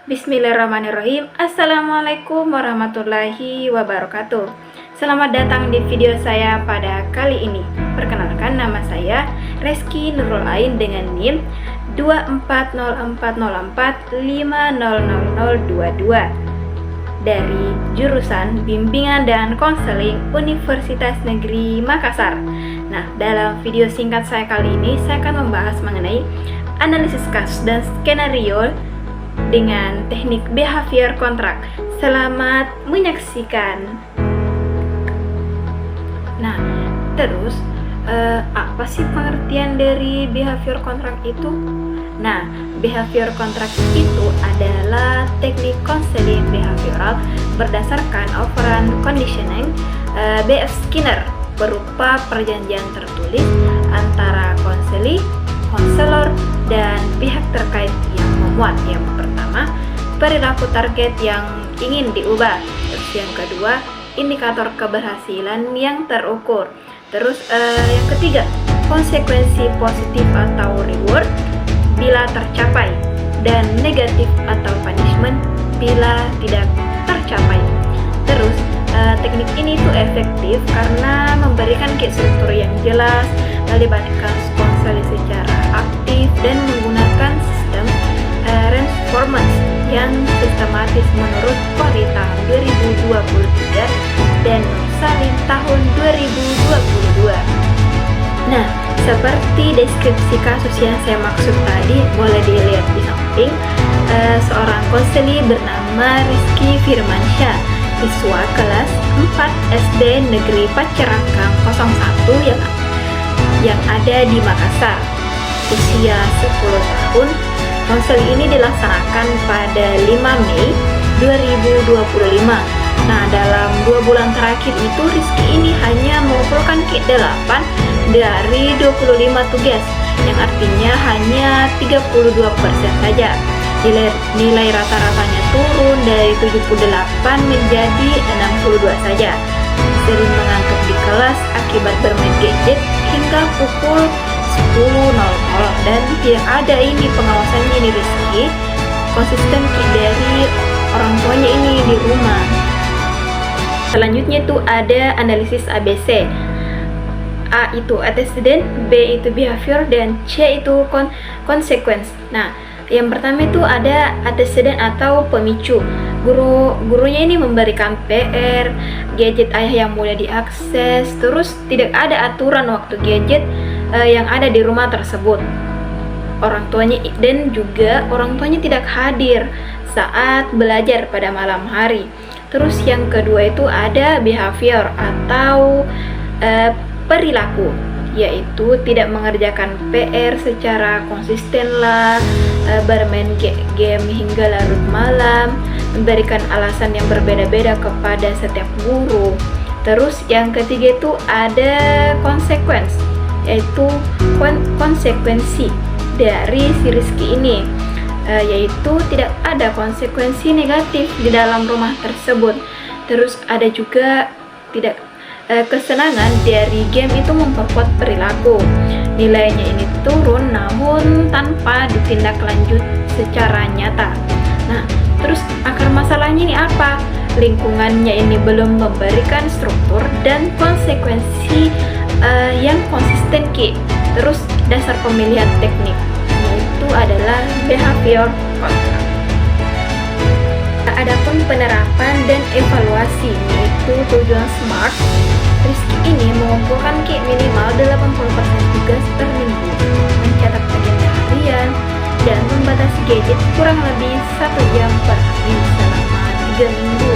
Bismillahirrahmanirrahim. Assalamualaikum warahmatullahi wabarakatuh. Selamat datang di video saya pada kali ini. Perkenalkan, nama saya Reski Nurul Ain dengan NIM 240404500022 dari jurusan Bimbingan dan Konseling Universitas Negeri Makassar. Nah, dalam video singkat saya kali ini, saya akan membahas mengenai analisis kasus dan skenario dengan teknik behavior kontrak. Selamat menyaksikan. Nah, terus apa sih pengertian dari behavior kontrak itu? Nah, behavior kontrak itu adalah teknik konseling behavioral berdasarkan operant conditioning B.F. Skinner berupa perjanjian tertulis antara konselor, dan pihak terkait yang memuat yang pertama perilaku target yang ingin diubah, terus yang kedua indikator keberhasilan yang terukur, terus yang ketiga konsekuensi positif atau reward bila tercapai dan negatif atau punishment bila tidak tercapai. Terus teknik ini tuh efektif karena memberikan struktur yang jelas, melibatkan konseling secara aktif dan menggunakan sistem reinforcement yang sistematis menurut Polri tahun 2023 dan Salim tahun 2022. Nah, seperti deskripsi kasus yang saya maksud tadi, boleh dilihat di samping. Seorang konseli bernama Rizky Firmansyah, siswa kelas 4 SD Negeri Pacerakang 01 yang ada di Makassar. Usia 10 tahun. Konseli ini dilaksanakan pada 5 Mei 2025. Nah, dalam 2 bulan terakhir itu Rizky ini hanya mengumpulkan K8 dari 25 tugas, yang artinya hanya 32% saja. Nilai rata-ratanya turun dari 78 menjadi 62 saja. Sering mengantuk di kelas akibat bermain gadget hingga pukul 10.00 dan tidak ada ini pengawasannya nih Rizky. Konsisten dari orang tuanya ini di rumah. Selanjutnya itu ada analisis ABC. A itu antecedent, B itu behavior, dan C itu consequence. Nah, yang pertama itu ada antecedent atau pemicu. Gurunya ini memberikan PR, gadget ayah yang mudah diakses, terus tidak ada aturan waktu gadget yang ada di rumah tersebut. Orang tuanya tidak hadir saat belajar pada malam hari. Terus yang kedua itu ada behavior atau perilaku, yaitu tidak mengerjakan PR secara konsisten lah, bermain game hingga larut malam, memberikan alasan yang berbeda-beda kepada setiap guru. Terus yang ketiga itu ada consequence, yaitu konsekuensi dari si Rizky ini, yaitu tidak ada konsekuensi negatif di dalam rumah tersebut. Terus ada juga kesenangan dari game itu memperkuat perilaku. Nilainya ini turun namun tanpa ditindaklanjut secara nyata. Nah, terus akar masalahnya ini apa? Lingkungannya ini belum memberikan struktur dan konsekuensi yang konsisten Ki. Terus dasar pemilihan teknik itu adalah behavior kontrak. Adapun penerapan dan evaluasi, yaitu tujuan SMART. Rizky ini mengumpulkan minimal 80% tugas per minggu, mencatat agenda harian, dan membatasi gadget kurang lebih 1 jam per hari selama 3 minggu,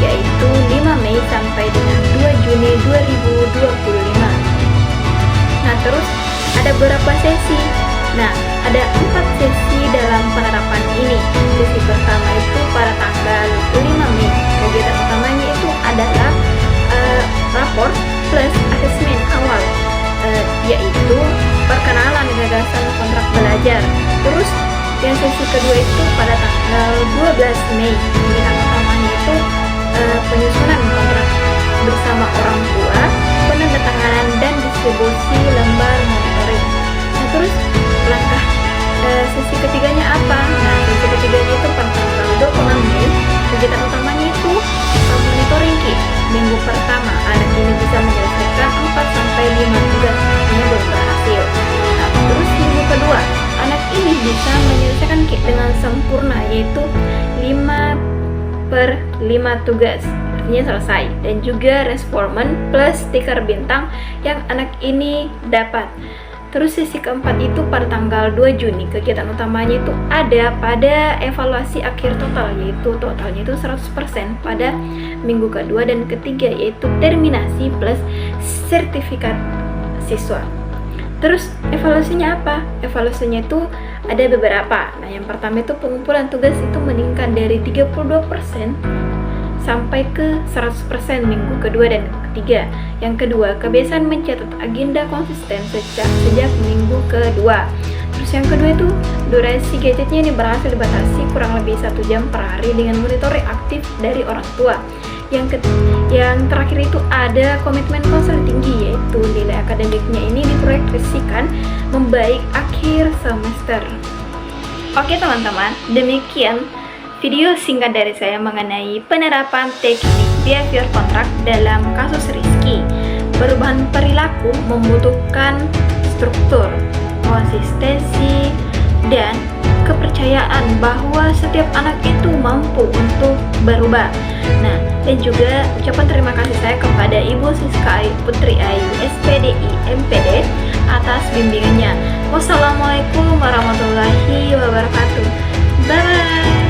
yaitu 5 Mei sampai dengan 2 Juni 2025. Nah, terus ada beberapa sesi. Nah, ada 4 sesi dalam penerapan ini. Sesi pertama itu pada tanggal 5 Mei. Kegiatan utamanya itu adalah rapor plus asesmen awal, yaitu perkenalan gagasan kontrak belajar. Terus yang sesi kedua itu pada tanggal 12 Mei. Kegiatan utamanya itu penyusunan kontrak bersama orang tua, penandatanganan dan distribusi lembar monitoring. Nah, terus langkah sesi ketiganya apa? Nah, sesi ketiganya itu pertama kegiatan utamanya itu monitoring Ki. Minggu pertama anak ini bisa menyelesaikan 4 sampai 5 tugas, ini belum berhasil. Nah, terus minggu kedua anak ini bisa menyelesaikan Ki dengan sempurna, yaitu 5/5 tugas, artinya selesai. Dan juga respondent plus stiker bintang yang anak ini dapat. Terus sesi keempat itu pada tanggal 2 Juni kegiatan utamanya itu ada pada evaluasi akhir total, yaitu totalnya itu 100% pada minggu kedua dan ketiga, yaitu terminasi plus sertifikat siswa. Terus evaluasinya apa? Evaluasinya itu ada beberapa. Nah, yang pertama itu pengumpulan tugas itu meningkat dari 32% sampai ke 100% minggu kedua dan ketiga. Yang kedua, kebiasaan mencatat agenda konsisten sejak minggu kedua. Terus yang kedua itu durasi gadgetnya ini berhasil dibatasi kurang lebih 1 jam per hari dengan monitoring aktif dari orang tua. Yang terakhir itu ada komitmen konsel tinggi, yaitu nilai akademiknya ini diproyeksikan membaik akhir semester. Oke teman-teman, demikian video singkat dari saya mengenai penerapan teknik behavior kontrak dalam kasus Rizky. Perubahan perilaku membutuhkan struktur, konsistensi, dan kepercayaan bahwa setiap anak itu mampu untuk berubah. Nah, dan juga ucapan terima kasih saya kepada Ibu Siska Putri Ayu SPDI MPD atas bimbingannya. Wassalamualaikum warahmatullahi wabarakatuh. Bye.